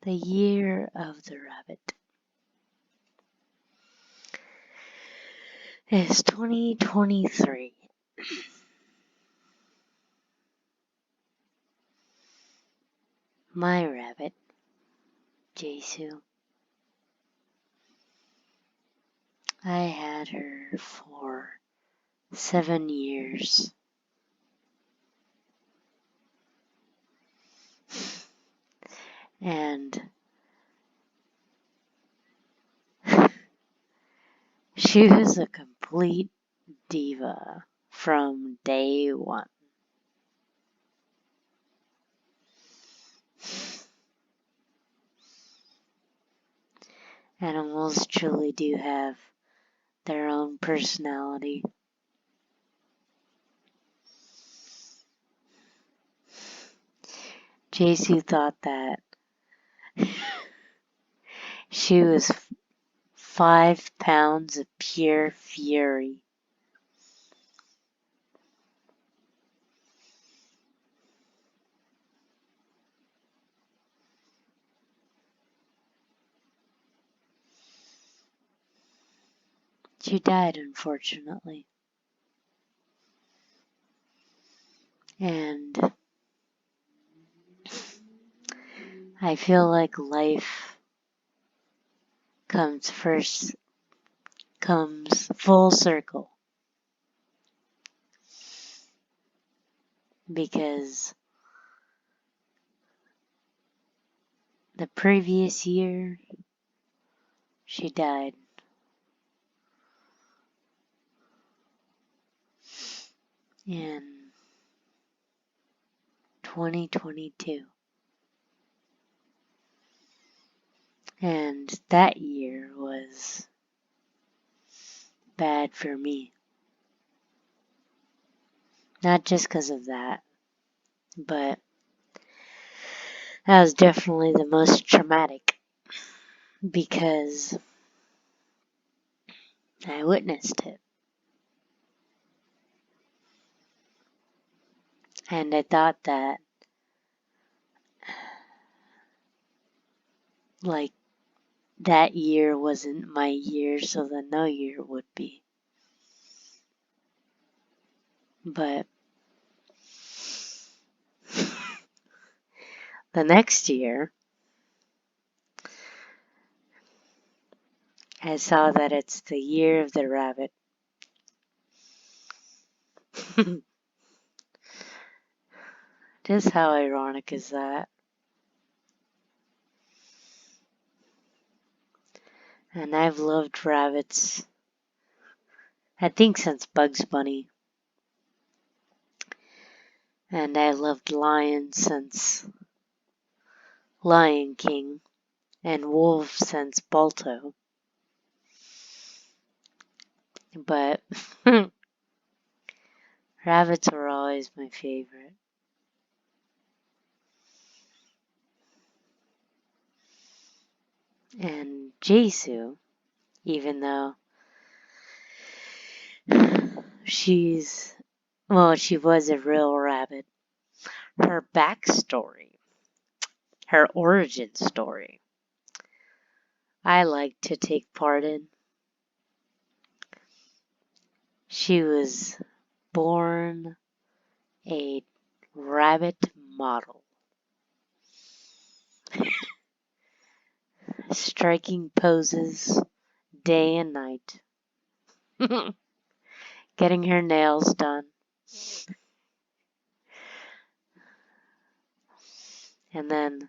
The year of the rabbit is 2023. My rabbit, Jeysu, I had her for 7 years. And she was a complete diva from day one. Animals truly do have their own personality. Jeysu thought that she was 5 pounds of pure fury. She died, unfortunately. And I feel like life comes full circle. Because the previous year, she died. In 2022. And that year was bad for me. Not just because of that, but that was definitely the most traumatic because I witnessed it. And I thought that, like, that year wasn't my year, so then no year would be. But the next year, I saw that it's the year of the rabbit. Just how ironic is that? And I've loved rabbits, I think, since Bugs Bunny. And I loved lions since Lion King, and wolves since Balto. But rabbits were always my favorite. And Jeysu, even though she was a real rabbit, her backstory, her origin story, I like to take part in. She was born a rabbit model, striking poses day and night, getting her nails done, and then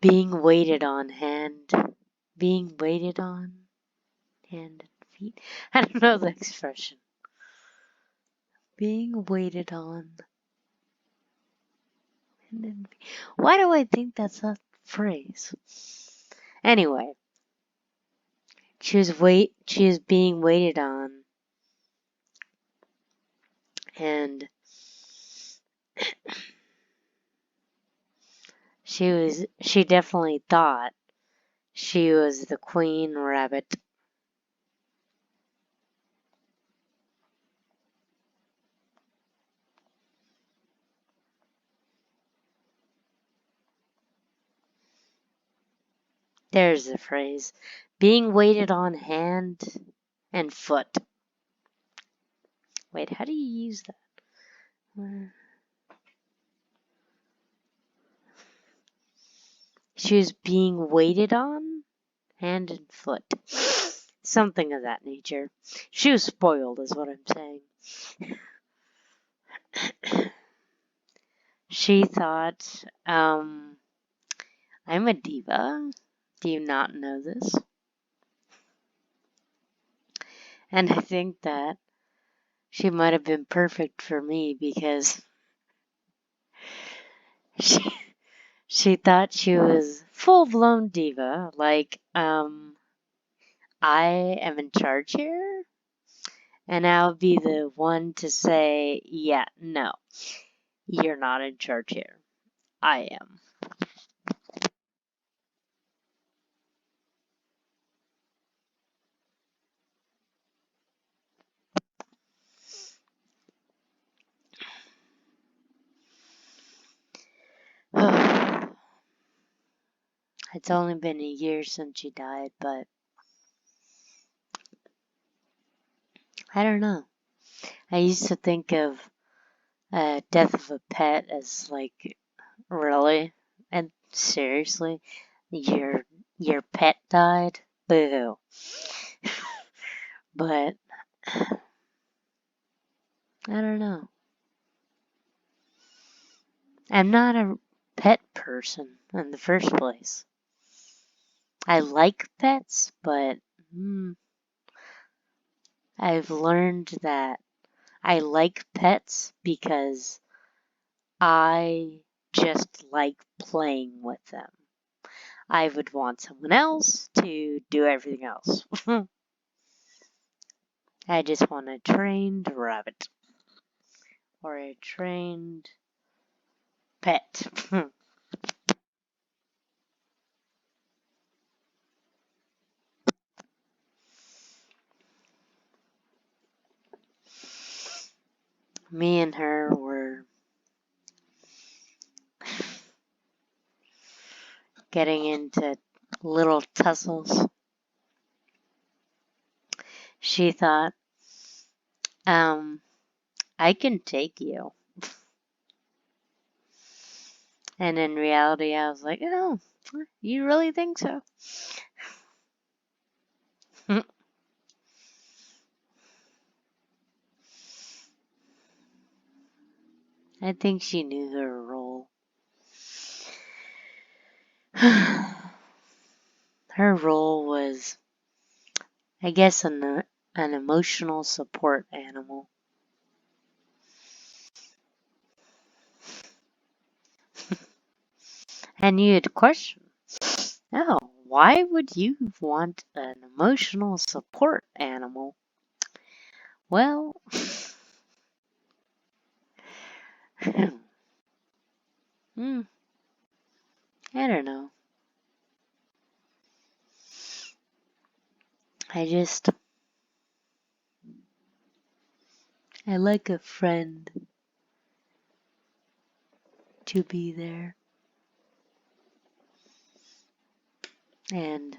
being waited on hand and feet. I don't know the expression. Being waited on hand and feet. Why do I think that's a phrase? Anyway, she was being waited on, and she definitely thought she was the queen rabbit. There's the phrase. Being waited on hand and foot. Wait, how do you use that? She was being waited on hand and foot. Something of that nature. She was spoiled, is what I'm saying. She thought, I'm a diva. Do you not know this? And I think that she might have been perfect for me because she thought she was full-blown diva. Like, I am in charge here, and I'll be the one to say, yeah, no, you're not in charge here. I am. It's only been a year since she died, but I don't know. I used to think of death of a pet as like, really? And seriously? Your pet died? Boo. But I don't know. I'm not a pet person in the first place. I like pets, but I've learned that I like pets because I just like playing with them. I would want someone else to do everything else. I just want a trained rabbit or a trained pet. Me and her were getting into little tussles. She thought, I can take you. And in reality, I was like, oh, you really think so? I think she knew her role. Her role was, I guess, an emotional support animal. And you'd question, oh, why would you want an emotional support animal? Well, I don't know. I like a friend to be there. And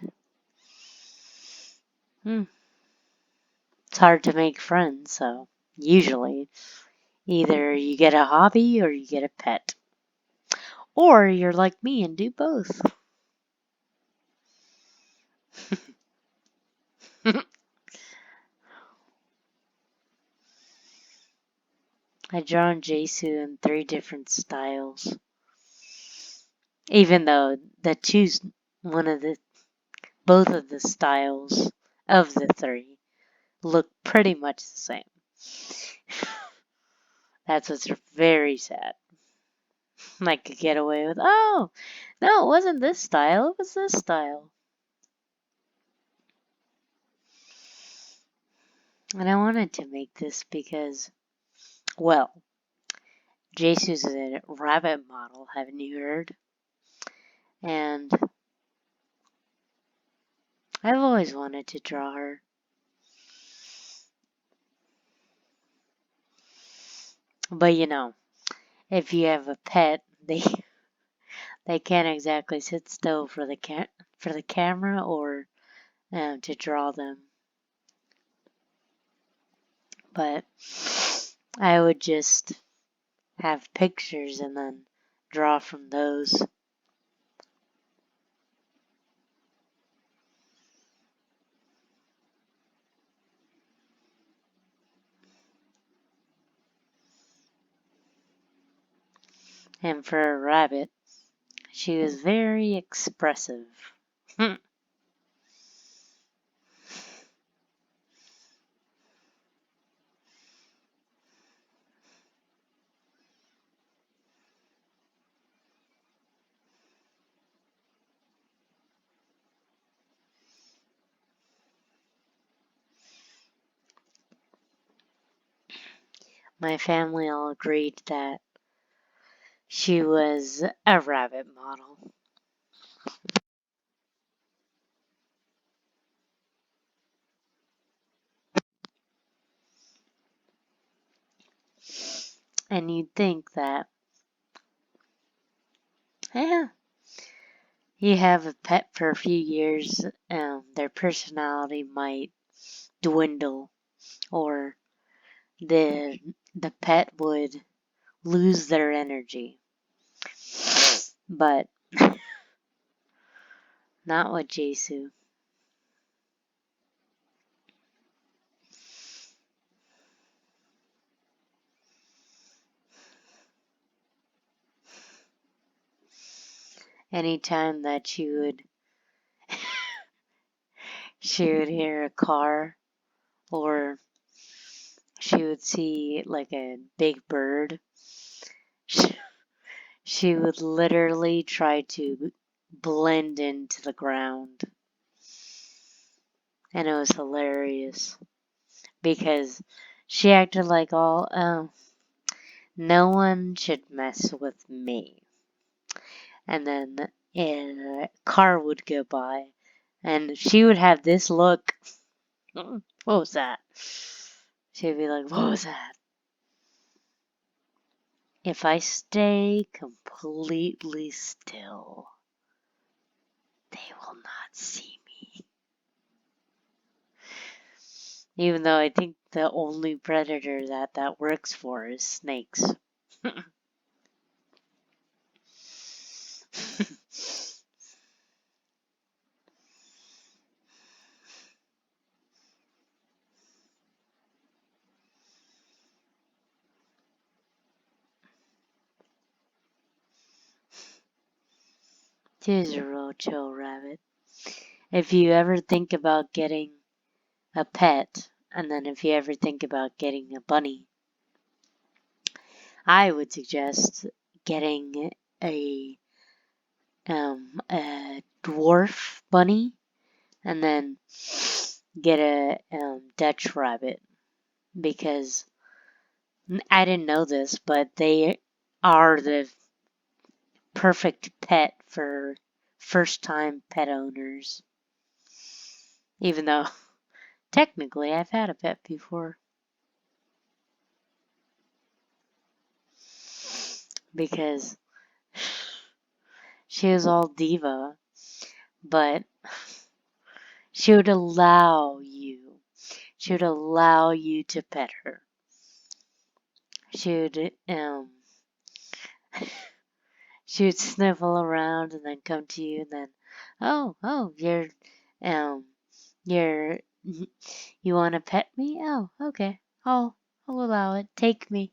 it's hard to make friends, so usually either you get a hobby or you get a pet. Or you're like me and do both. I drawn Jeysu in 3 different styles. Even though both of the styles of the 3 look pretty much the same. That's what's very sad. I could get away with, oh, no, it wasn't this style, it was this style. And I wanted to make this because, well, Jeysu's a rabbit model, haven't you heard? And I've always wanted to draw her. But you know, if you have a pet, They can't exactly sit still for the camera or to draw them. But I would just have pictures and then draw from those. And for a rabbit, she was very expressive. My family all agreed that she was a rabbit model. And you'd think that, yeah, you have a pet for a few years, their personality might dwindle, or the pet would lose their energy. But not with Jeysu. Anytime that she would hear a car, or she would see like a big bird, she would literally try to blend into the ground. And it was hilarious because she acted like oh, no one should mess with me. And then a car would go by and she would have this look. What was that? She'd be like, what was that? If I stay completely still, they will not see me. Even though I think the only predator that works for is snakes. She's a real chill rabbit. If you ever think about getting a pet, and then if you ever think about getting a bunny, I would suggest getting a dwarf bunny, and then get a Dutch rabbit, because I didn't know this, but they are the perfect pet for first-time pet owners. Even though technically I've had a pet before. Because she was all diva, but she would allow you. She would allow you to pet her. She would she would sniffle around and then come to you and then, oh, you're you want to pet me? Oh, okay, I'll allow it. Take me.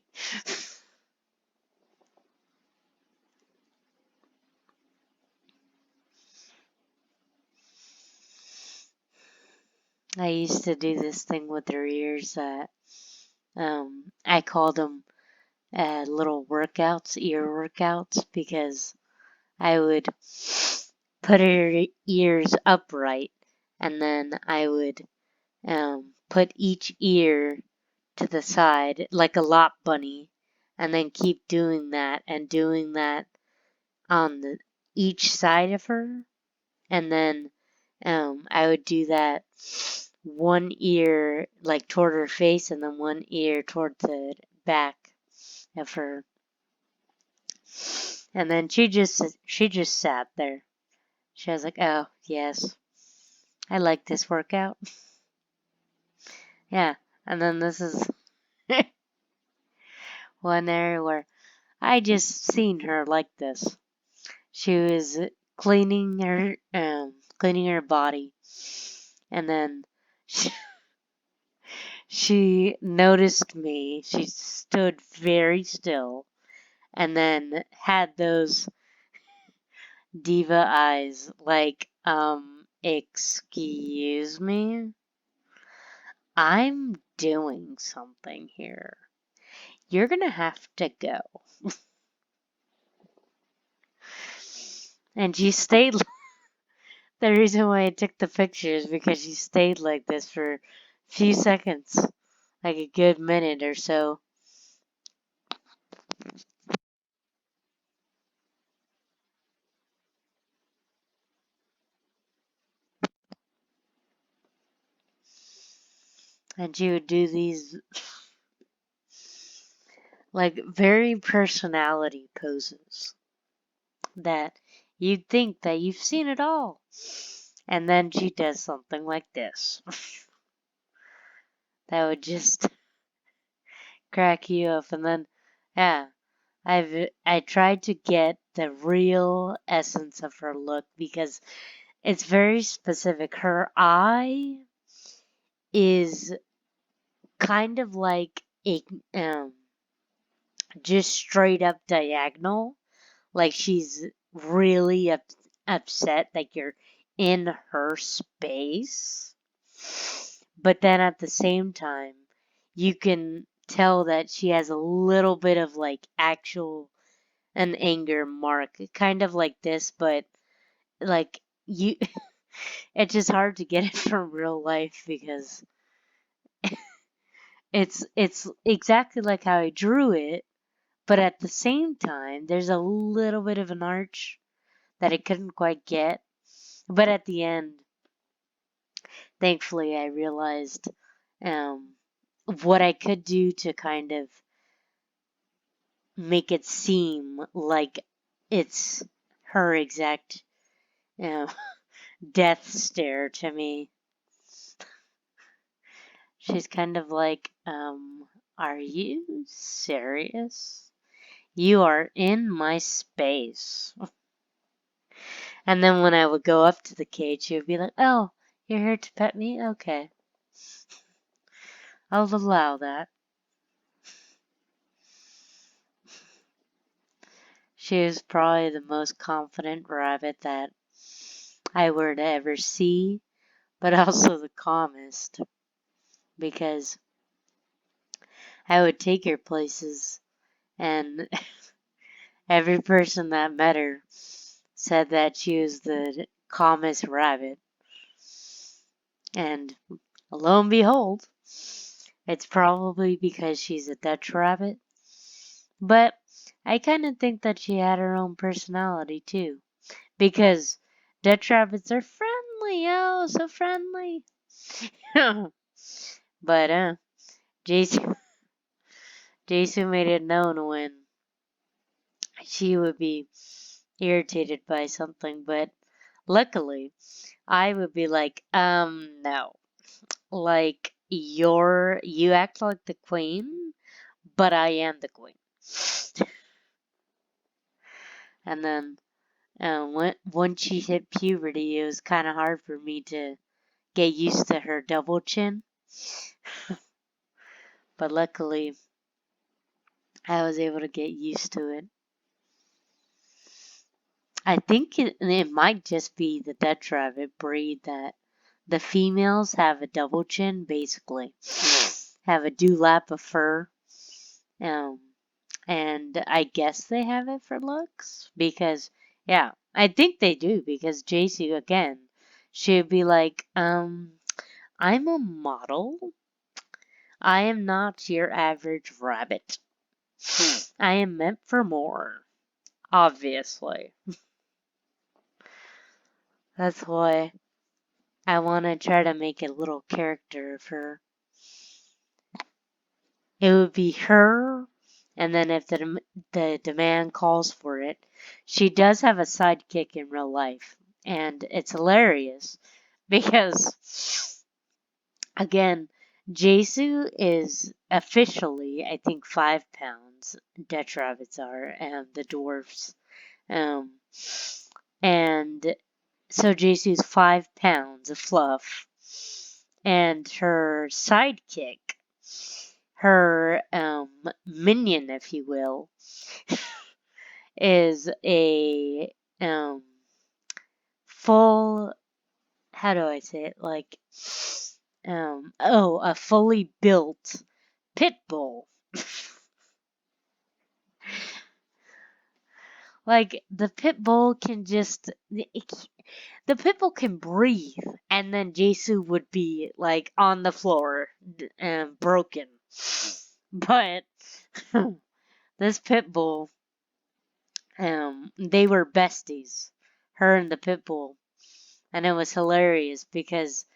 I used to do this thing with her ears that I called them little workouts, ear workouts, because I would put her ears upright and then I would put each ear to the side like a lop bunny and then keep doing that and doing that on each side of her, and then I would do that one ear like toward her face and then one ear toward the back of her. And then she just sat there. She was like, "Oh yes, I like this workout." Yeah, and then this is one area where I just seen her like this. She was cleaning her body, and then she noticed me. She stood very still, and then had those diva eyes, like, excuse me, I'm doing something here. You're gonna have to go. And she stayed. The reason why I took the picture is because she stayed like this for a few seconds, like a good minute or so. And she would do these, like, very personality poses that you'd think that you've seen it all. And then she does something like this. That would just crack you up. And then, yeah, I tried to get the real essence of her look because it's very specific. Her eye is kind of like a just straight up diagonal, like she's really upset, like you're in her space. But then at the same time, you can tell that she has a little bit of like actual an anger mark, kind of like this, but like you, it's just hard to get it from real life because it's exactly like how I drew it, but at the same time, there's a little bit of an arch that I couldn't quite get. But at the end, thankfully, I realized um, what I could do to kind of make it seem like it's her exact you death stare to me. She's kind of like, are you serious? You are in my space. And then when I would go up to the cage, she would be like, oh, you're here to pet me? Okay. I'll allow that. She was probably the most confident rabbit that I were to ever see, but also the calmest because I would take her places and every person that met her said that she was the calmest rabbit. And lo and behold, it's probably because she's a Dutch rabbit. But I kind of think that she had her own personality too. Because Dutch rabbits are friendly, oh, so friendly. But, Jeysu, Jeysu made it known when she would be irritated by something, but luckily, I would be like, no. Like, you act like the queen, but I am the queen. And then, once she hit puberty, it was kind of hard for me to get used to her double chin. But luckily, I was able to get used to it. I think it might just be the Dutch rabbit breed that the females have a double chin, basically. Have a dewlap of fur. Um, and I guess they have it for looks because, yeah, I think they do because Jeysu, again, she'd be like, I'm a model. I am not your average rabbit. I am meant for more, obviously. That's why I want to try to make a little character of her. It would be her and then if the demand calls for it, she does have a sidekick in real life, and it's hilarious because, again, Jeysu is officially, I think, 5 pounds. Dutch rabbits are, and the dwarfs. Um, and so Jeysu's 5 pounds of fluff, and her sidekick, her minion, if you will, is a full, how do I say it, like, a fully built pit bull. Like, the pit bull can just, the pit bull can breathe, and then Jeysu would be, like, on the floor, broken. But this pit bull, they were besties, her and the pit bull. And it was hilarious because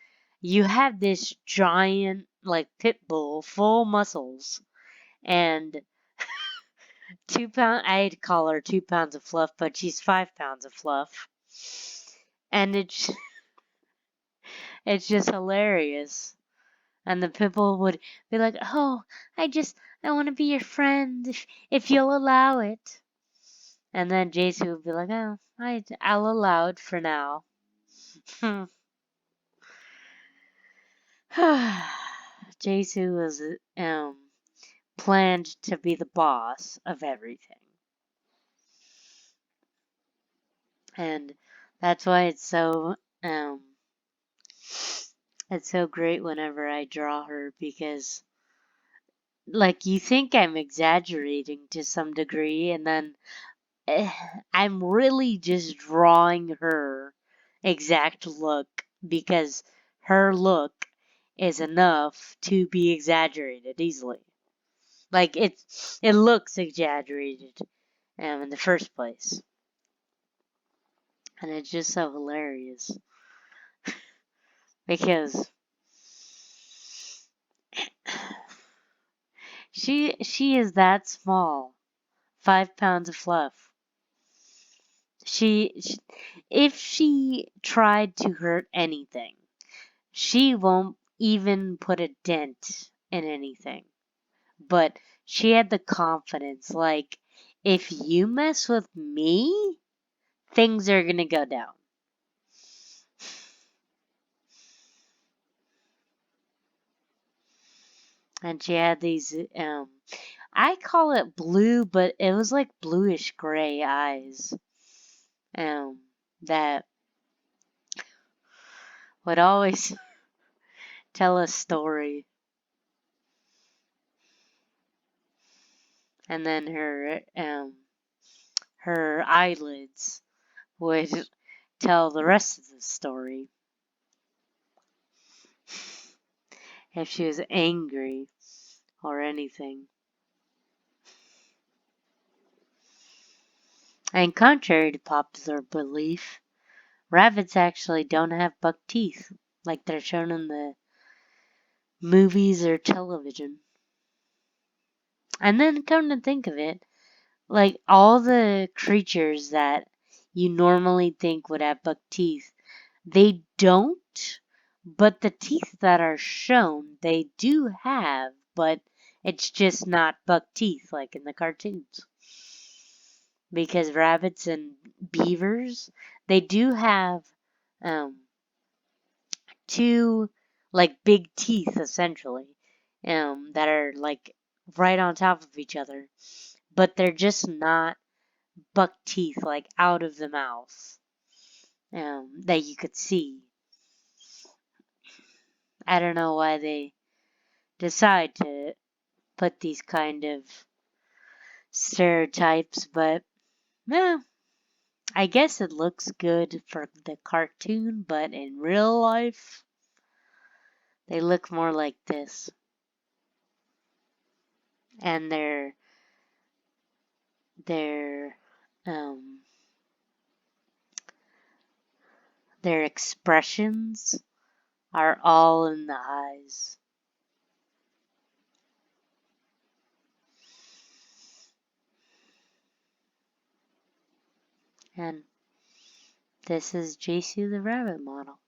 you have this giant, like, pit bull, full muscles, and 2 pound, I'd call her 2 pounds of fluff, but she's 5 pounds of fluff. And it's just hilarious. And the pit bull would be like, oh, I want to be your friend if you'll allow it. And then Jeysu would be like, oh, I'll allow it for now. Jeysu was planned to be the boss of everything. And that's why it's so great whenever I draw her, because, like, you think I'm exaggerating to some degree, and then I'm really just drawing her exact look, because her look is enough to be exaggerated easily. Like, it looks exaggerated in the first place. And it's just so hilarious. Because she is that small. 5 pounds of fluff. If she tried to hurt anything, she won't even put a dent in anything. But she had the confidence, like, if you mess with me, things are gonna go down. And she had these, I call it blue, but it was like bluish gray eyes, that would always tell a story. And then her eyelids would tell the rest of the story. If she was angry or anything. And contrary to popular belief, rabbits actually don't have buck teeth like they're shown in the movies or television. And then come to think of it, like, all the creatures that you normally think would have buck teeth, they don't, but the teeth that are shown, they do have, but it's just not buck teeth like in the cartoons. Because rabbits and beavers, they do have two, like, big teeth, essentially, that are, like, right on top of each other, but they're just not buck teeth, like, out of the mouth, that you could see. I don't know why they decide to put these kind of stereotypes, but yeah, I guess it looks good for the cartoon, but in real life, they look more like this. And um, their expressions are all in the eyes. And this is Jeysu the rabbit model.